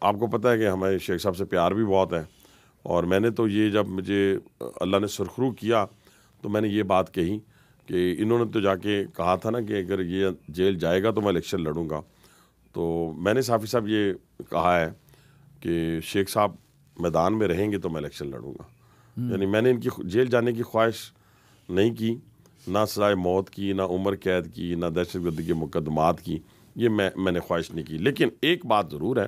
آپ کو پتہ ہے کہ ہمیں شیخ صاحب سے پیار بھی بہت ہے، اور میں نے تو یہ جب مجھے اللہ نے سرخرو کیا تو میں نے یہ بات کہی کہ انہوں نے تو جا کے کہا تھا نا کہ اگر یہ جیل جائے گا تو میں الیکشن لڑوں گا، تو میں نے صافی صاحب یہ کہا ہے کہ شیخ صاحب میدان میں رہیں گے تو میں الیکشن لڑوں گا. یعنی میں نے ان کی جیل جانے کی خواہش نہیں کی، نہ سزائے موت کی، نہ عمر قید کی، نہ دہشت گردی کے مقدمات کی، یہ میں نے خواہش نہیں کی. لیکن ایک بات ضرور ہے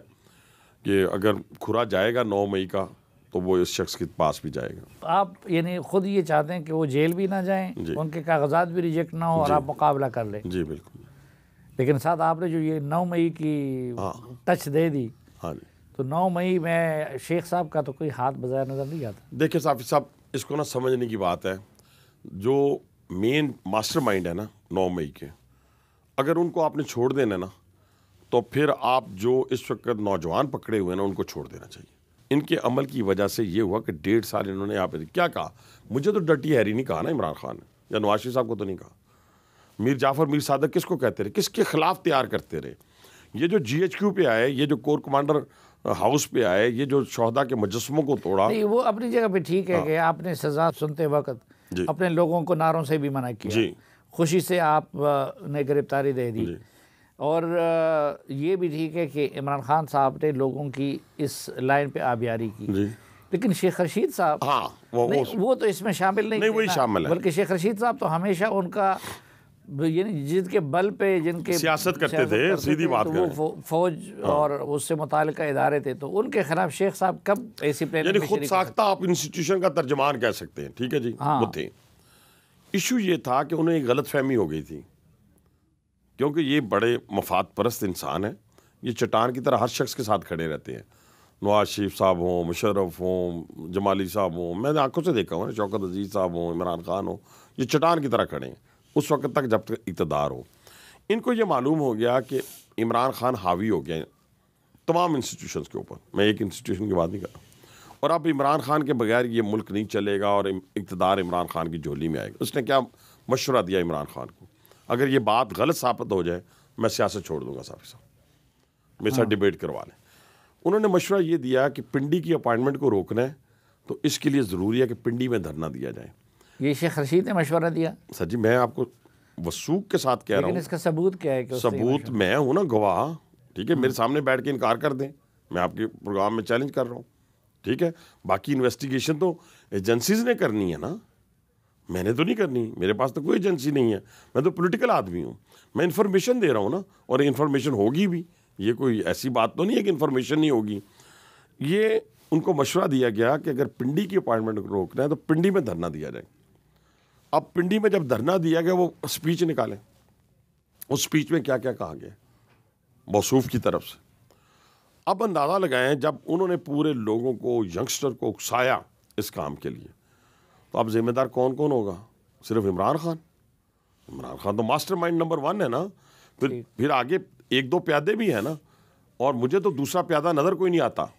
کہ اگر کھرا جائے گا 9 مئی کا تو وہ اس شخص کے پاس بھی جائے گا. آپ یعنی خود یہ چاہتے ہیں کہ وہ جیل بھی نہ جائیں، ان کے کاغذات بھی ریجیکٹ نہ ہو اور آپ مقابلہ کر لیں. جی بالکل. لیکن ساتھ آپ نے جو یہ 9 مئی کی ٹچ دے دی، ہاں جی، تو 9 مئی میں شیخ صاحب کا تو کوئی ہاتھ بظاہر نظر نہیں آتا. دیکھیں صافی صاحب، اس کو نا سمجھنے کی بات ہے، جو مین ماسٹر مائنڈ ہے نا 9 مئی کے، اگر ان کو آپ نے چھوڑ دینا نا تو پھر آپ جو اس وقت نوجوان پکڑے ہوئے ہیں نا ان کو چھوڑ دینا چاہیے. ان کے عمل کی وجہ سے یہ ہوا کہ 1.5 سال انہوں نے یہاں پہ کیا کہا. مجھے تو ڈرٹی ہیری نہیں کہا نا عمران خان نے، یا نواز شریف صاحب کو تو نہیں کہا. میر جعفر میر صادق کس کو کہتے رہے، کس کے خلاف تیار کرتے رہے. یہ جو GHQ پہ آئے، یہ جو کور کمانڈر ہاؤس پہ آئے، یہ جو شہداء کے مجسموں کو توڑا. نہیں، وہ اپنی جگہ پہ ٹھیک ہے کہ آپ نے سزا سنتے وقت اپنے لوگوں کو نعروں سے بھی منع کیا، خوشی سے آپ نے گرفتاری دے دی، اور یہ بھی ٹھیک ہے کہ عمران خان صاحب نے لوگوں کی اس لائن پہ آبیاری کی. لیکن شیخ رشید صاحب وہ تو اس میں شامل نہیں، وہی شامل ہے. بلکہ شیخ رشید صاحب تو ہمیشہ ان کا یعنی جن کے بل پہ جن کے سیاست کرتے تھے، سیدھی بات کریں، وہ فوج اور اس سے متعلقہ ادارے تھے، تو ان کے خلاف شیخ صاحب کب ایسی پلاننگ یعنی خود ساختہ آپ انسٹیٹیوشن کا ترجمان کہہ سکتے ہیں. ٹھیک ہے جی، وہ تھے. ایشو یہ تھا کہ انہیں ایک غلط فہمی ہو گئی تھی، کیونکہ یہ بڑے مفاد پرست انسان ہیں، یہ چٹان کی طرح ہر شخص کے ساتھ کھڑے رہتے ہیں. نواز شریف صاحب ہوں، مشرف ہوں، جمالی صاحب ہوں، میں نے آنکھوں سے دیکھا ہوں، شوکت عزیز صاحب ہوں، عمران خان ہوں، یہ چٹان کی طرح کھڑے ہیں اس وقت تک جب تک اقتدار ہو. ان کو یہ معلوم ہو گیا کہ عمران خان حاوی ہو گئے تمام انسٹیٹیوشنز کے اوپر. میں ایک انسٹیٹیوشن کی بات نہیں کر رہا، اور اب عمران خان کے بغیر یہ ملک نہیں چلے گا، اور اقتدار عمران خان کی جھولی میں آئے گا. اس نے کیا مشورہ دیا عمران خان کو، اگر یہ بات غلط ثابت ہو جائے میں سیاست چھوڑ دوں گا، صاحب میرے ساتھ ڈیبیٹ کروا لیں. انہوں نے مشورہ یہ دیا کہ پنڈی کی اپائنٹمنٹ کو روکنا ہے تو اس کے لیے ضروری ہے کہ پنڈی میں دھرنا دیا جائے. یہ شیخ رشید نے مشورہ دیا؟ سر جی، میں آپ کو وثوق کے ساتھ کہہ رہا ہوں. لیکن اس کا ثبوت کیا ہے کہ ثبوت میں ہوں نا گواہ. ٹھیک ہے، میرے سامنے بیٹھ کے انکار کر دیں، میں آپ کے پروگرام میں چیلنج کر رہا ہوں. ٹھیک ہے، باقی انویسٹیگیشن تو ایجنسیز نے کرنی ہے نا، میں نے تو نہیں کرنی. میرے پاس تو کوئی ایجنسی نہیں ہے، میں تو پولیٹیکل آدمی ہوں. میں انفارمیشن دے رہا ہوں نا، اور انفارمیشن ہوگی بھی. یہ کوئی ایسی بات تو نہیں ہے کہ انفارمیشن نہیں ہوگی. یہ ان کو مشورہ دیا گیا کہ اگر پنڈی کی اپائنٹمنٹ کو روکنا ہے تو پنڈی میں دھرنا دیا جائے. اب پنڈی میں جب دھرنا دیا گیا، وہ اسپیچ نکالیں. اس اسپیچ میں کیا کیا کہا گیا موصوف کی طرف سے. اب اندازہ لگائیں، جب انہوں نے پورے لوگوں کو، ینگسٹر کو اکسایا اس کام کے لیے، تو اب ذمہ دار کون کون ہوگا؟ صرف عمران خان. عمران خان تو ماسٹر مائنڈ نمبر 1 ہے نا. پھر آگے 1-2 پیادے بھی ہیں نا، اور مجھے تو دوسرا پیادہ نظر کوئی نہیں آتا.